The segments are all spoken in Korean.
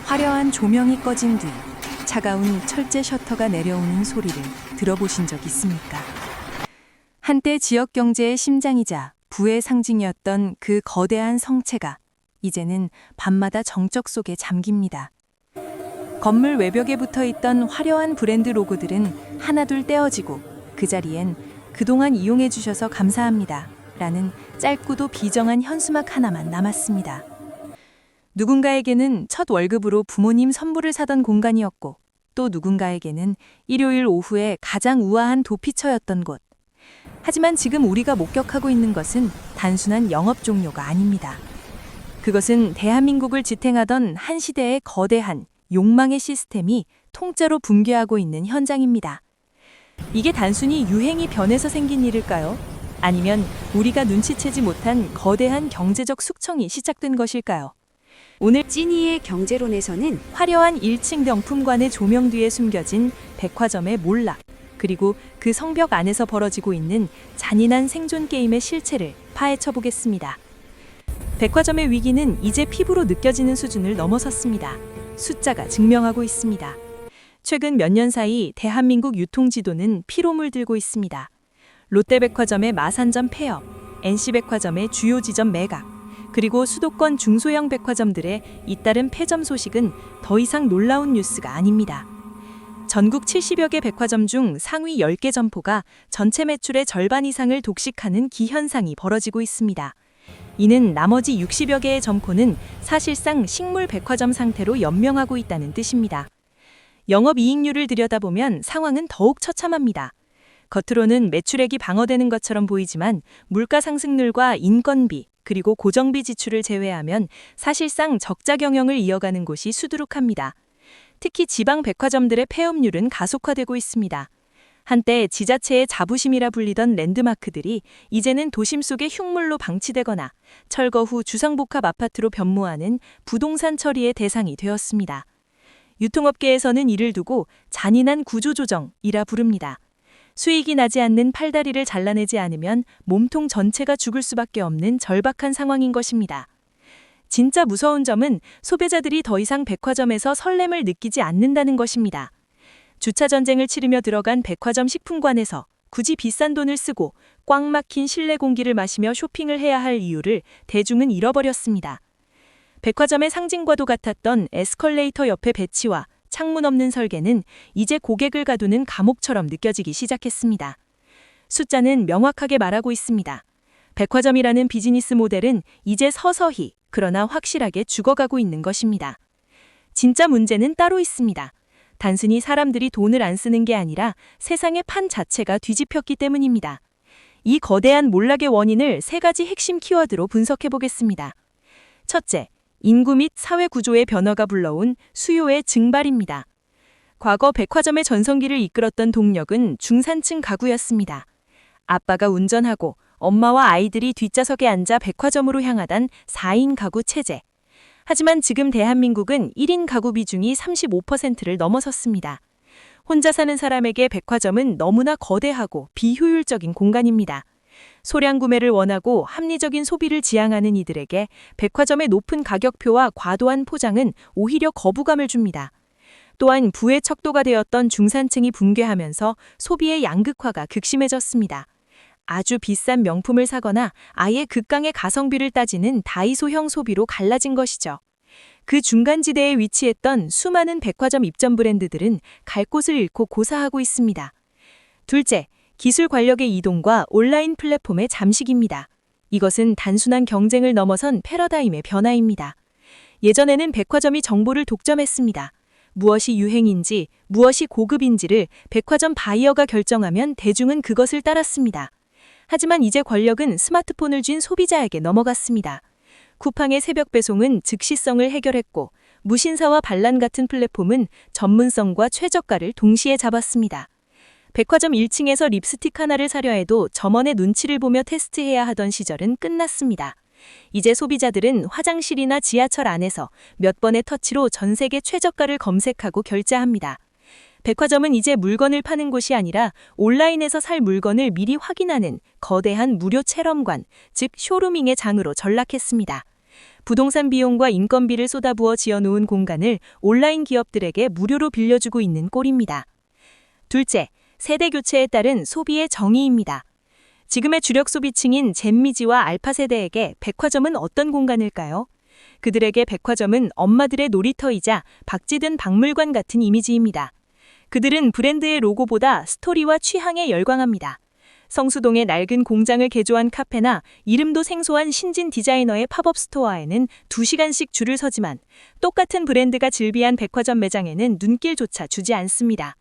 화려한 조명이 꺼진 뒤 차가운 철제 셔터가 내려오는 소리를 들어보신 적 있습니까? 한때 지역 경제의 심장이자 부의 상징이었던 그 거대한 성체가 이제는 밤마다 정적 속에 잠깁니다. 건물 외벽에 붙어있던 화려한 브랜드 로고들은 하나둘 떼어지고 그 자리엔 "그동안 이용해 주셔서 감사합니다" 라는 짧고도 비정한 현수막 하나만 남았습니다. 누군가에게는 첫 월급으로 부모님 선물을 사던 공간이었고, 또 누군가에게는 일요일 오후에 가장 우아한 도피처였던 곳. 하지만 지금 우리가 목격하고 있는 것은 단순한 영업 종료가 아닙니다. 그것은 대한민국을 지탱하던 한 시대의 거대한 욕망의 시스템이 통째로 붕괴하고 있는 현장입니다. 이게 단순히 유행이 변해서 생긴 일일까요? 아니면 우리가 눈치채지 못한 거대한 경제적 숙청이 시작된 것일까요? 오늘 찐이의 경제론에서는 화려한 1층 명품관의 조명 뒤에 숨겨진 백화점의 몰락, 그리고 그 성벽 안에서 벌어지고 있는 잔인한 생존 게임의 실체를 파헤쳐 보겠습니다. 백화점의 위기는 이제 피부로 느껴지는 수준을 넘어섰습니다. 숫자가 증명하고 있습니다. 최근 몇 년 사이 대한민국 유통지도는 피로 물들고 있습니다. 롯데백화점의 마산점 폐업, NC백화점의 주요 지점 매각, 그리고 수도권 중소형 백화점들의 잇따른 폐점 소식은 더 이상 놀라운 뉴스가 아닙니다. 전국 70여 개 백화점 중 상위 10개 점포가 전체 매출의 절반 이상을 독식하는 기현상이 벌어지고 있습니다. 이는 나머지 60여 개의 점포는 사실상 식물 백화점 상태로 연명하고 있다는 뜻입니다. 영업이익률을 들여다보면 상황은 더욱 처참합니다. 겉으로는 매출액이 방어되는 것처럼 보이지만 물가 상승률과 인건비, 그리고 고정비 지출을 제외하면 사실상 적자 경영을 이어가는 곳이 수두룩합니다. 특히 지방 백화점들의 폐업률은 가속화되고 있습니다. 한때 지자체의 자부심이라 불리던 랜드마크들이 이제는 도심 속의 흉물로 방치되거나 철거 후 주상복합 아파트로 변모하는 부동산 처리의 대상이 되었습니다. 유통업계에서는 이를 두고 잔인한 구조조정이라 부릅니다. 수익이 나지 않는 팔다리를 잘라내지 않으면 몸통 전체가 죽을 수밖에 없는 절박한 상황인 것입니다. 진짜 무서운 점은 소비자들이 더 이상 백화점에서 설렘을 느끼지 않는다는 것입니다. 주차 전쟁을 치르며 들어간 백화점 식품관에서 굳이 비싼 돈을 쓰고 꽉 막힌 실내 공기를 마시며 쇼핑을 해야 할 이유를 대중은 잃어버렸습니다. 백화점의 상징과도 같았던 에스컬레이터 옆의 배치와 창문 없는 설계는 이제 고객을 가두는 감옥처럼 느껴지기 시작했습니다. 숫자는 명확하게 말하고 있습니다. 백화점이라는 비즈니스 모델은 이제 서서히, 그러나 확실하게 죽어가고 있는 것입니다. 진짜 문제는 따로 있습니다. 단순히 사람들이 돈을 안 쓰는 게 아니라 세상의 판 자체가 뒤집혔기 때문입니다. 이 거대한 몰락의 원인을 3가지 핵심 키워드로 분석해 보겠습니다. 첫째, 인구 및 사회 구조의 변화가 불러온 수요의 증발입니다. 과거 백화점의 전성기를 이끌었던 동력은 중산층 가구였습니다. 아빠가 운전하고 엄마와 아이들이 뒷좌석에 앉아 백화점으로 향하던 4인 가구 체제. 하지만 지금 대한민국은 1인 가구 비중이 35%를 넘어섰습니다. 혼자 사는 사람에게 백화점은 너무나 거대하고 비효율적인 공간입니다. 소량 구매를 원하고 합리적인 소비를 지향하는 이들에게 백화점의 높은 가격표와 과도한 포장은 오히려 거부감을 줍니다. 또한 부의 척도가 되었던 중산층이 붕괴하면서 소비의 양극화가 극심해졌습니다. 아주 비싼 명품을 사거나 아예 극강의 가성비를 따지는 다이소형 소비로 갈라진 것이죠. 그 중간지대에 위치했던 수많은 백화점 입점 브랜드들은 갈 곳을 잃고 고사하고 있습니다. 둘째, 기술 권력의 이동과 온라인 플랫폼의 잠식입니다. 이것은 단순한 경쟁을 넘어선 패러다임의 변화입니다. 예전에는 백화점이 정보를 독점했습니다. 무엇이 유행인지, 무엇이 고급인지를 백화점 바이어가 결정하면 대중은 그것을 따랐습니다. 하지만 이제 권력은 스마트폰을 쥔 소비자에게 넘어갔습니다. 쿠팡의 새벽 배송은 즉시성을 해결했고, 무신사와 반란 같은 플랫폼은 전문성과 최저가를 동시에 잡았습니다. 백화점 1층에서 립스틱 하나를 사려 해도 점원의 눈치를 보며 테스트해야 하던 시절은 끝났습니다. 이제 소비자들은 화장실이나 지하철 안에서 몇 번의 터치로 전 세계 최저가를 검색하고 결제합니다. 백화점은 이제 물건을 파는 곳이 아니라 온라인에서 살 물건을 미리 확인하는 거대한 무료 체험관, 즉 쇼루밍의 장으로 전락했습니다. 부동산 비용과 인건비를 쏟아부어 지어놓은 공간을 온라인 기업들에게 무료로 빌려주고 있는 꼴입니다. 둘째, 세대 교체에 따른 소비의 정의입니다. 지금의 주력 소비층인 젠미지와 알파 세대에게 백화점은 어떤 공간일까요? 그들에게 백화점은 엄마들의 놀이터이자 박지든 박물관 같은 이미지입니다. 그들은 브랜드의 로고보다 스토리와 취향에 열광합니다. 성수동의 낡은 공장을 개조한 카페나 이름도 생소한 신진 디자이너의 팝업 스토어에는 2시간씩 줄을 서지만 똑같은 브랜드가 즐비한 백화점 매장에는 눈길조차 주지 않습니다.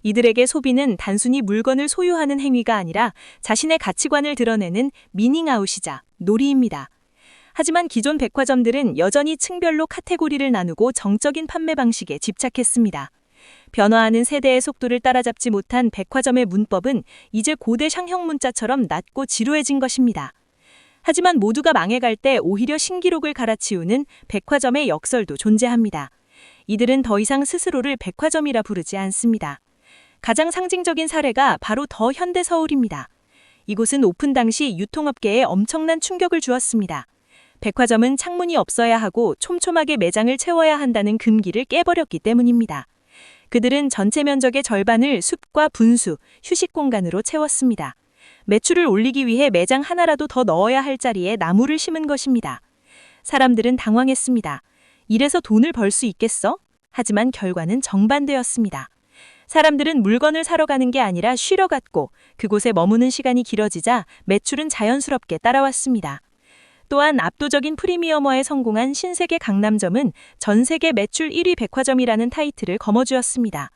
이들에게 소비는 단순히 물건을 소유하는 행위가 아니라 자신의 가치관을 드러내는 미닝아웃이자 놀이입니다. 하지만 기존 백화점들은 여전히 층별로 카테고리를 나누고 정적인 판매 방식에 집착했습니다. 변화하는 세대의 속도를 따라잡지 못한 백화점의 문법은 이제 고대 샹형 문자처럼 낮고 지루해진 것입니다. 하지만 모두가 망해갈 때 오히려 신기록을 갈아치우는 백화점의 역설도 존재합니다. 이들은 더 이상 스스로를 백화점이라 부르지 않습니다. 가장 상징적인 사례가 바로 더 현대 서울입니다. 이곳은 오픈 당시 유통업계에 엄청난 충격을 주었습니다. 백화점은 창문이 없어야 하고 촘촘하게 매장을 채워야 한다는 금기를 깨버렸기 때문입니다. 그들은 전체 면적의 절반을 숲과 분수, 휴식 공간으로 채웠습니다. 매출을 올리기 위해 매장 하나라도 더 넣어야 할 자리에 나무를 심은 것입니다. 사람들은 당황했습니다. 이래서 돈을 벌 수 있겠어? 하지만 결과는 정반대였습니다. 사람들은 물건을 사러 가는 게 아니라 쉬러 갔고 그곳에 머무는 시간이 길어지자 매출은 자연스럽게 따라왔습니다. 또한 압도적인 프리미엄화에 성공한 신세계 강남점은 전 세계 매출 1위 백화점이라는 타이틀을 거머쥐었습니다.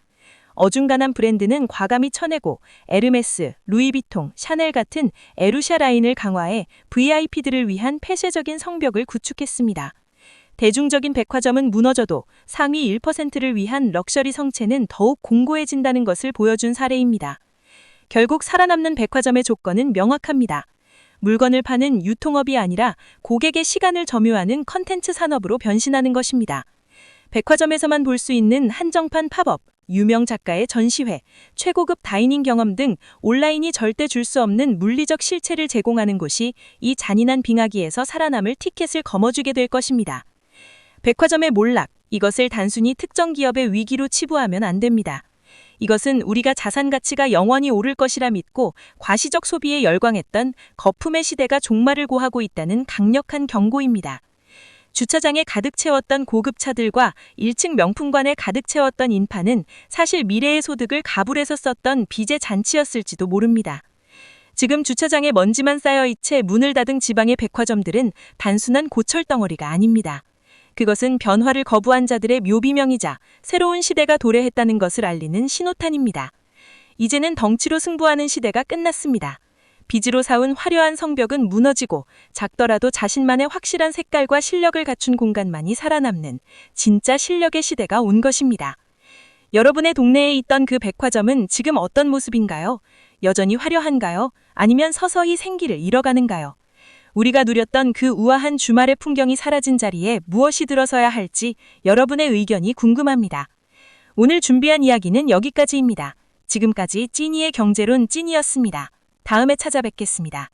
어중간한 브랜드는 과감히 쳐내고 에르메스, 루이비통, 샤넬 같은 에루샤 라인을 강화해 VIP들을 위한 폐쇄적인 성벽을 구축했습니다. 대중적인 백화점은 무너져도 상위 1%를 위한 럭셔리 성체는 더욱 공고해진다는 것을 보여준 사례입니다. 결국 살아남는 백화점의 조건은 명확합니다. 물건을 파는 유통업이 아니라 고객의 시간을 점유하는 컨텐츠 산업으로 변신하는 것입니다. 백화점에서만 볼 수 있는 한정판 팝업, 유명 작가의 전시회, 최고급 다이닝 경험 등 온라인이 절대 줄 수 없는 물리적 실체를 제공하는 곳이 이 잔인한 빙하기에서 살아남을 티켓을 거머쥐게 될 것입니다. 백화점의 몰락, 이것을 단순히 특정 기업의 위기로 치부하면 안 됩니다. 이것은 우리가 자산 가치가 영원히 오를 것이라 믿고 과시적 소비에 열광했던 거품의 시대가 종말을 고하고 있다는 강력한 경고입니다. 주차장에 가득 채웠던 고급 차들과 1층 명품관에 가득 채웠던 인파는 사실 미래의 소득을 가불해서 썼던 빚의 잔치였을지도 모릅니다. 지금 주차장에 먼지만 쌓여 있채 문을 닫은 지방의 백화점들은 단순한 고철 덩어리가 아닙니다. 그것은 변화를 거부한 자들의 묘비명이자 새로운 시대가 도래했다는 것을 알리는 신호탄입니다. 이제는 덩치로 승부하는 시대가 끝났습니다. 빚으로 사온 화려한 성벽은 무너지고 작더라도 자신만의 확실한 색깔과 실력을 갖춘 공간만이 살아남는 진짜 실력의 시대가 온 것입니다. 여러분의 동네에 있던 그 백화점은 지금 어떤 모습인가요? 여전히 화려한가요? 아니면 서서히 생기를 잃어가는가요? 우리가 누렸던 그 우아한 주말의 풍경이 사라진 자리에 무엇이 들어서야 할지 여러분의 의견이 궁금합니다. 오늘 준비한 이야기는 여기까지입니다. 지금까지 찐이의 경제론 찐이었습니다. 다음에 찾아뵙겠습니다.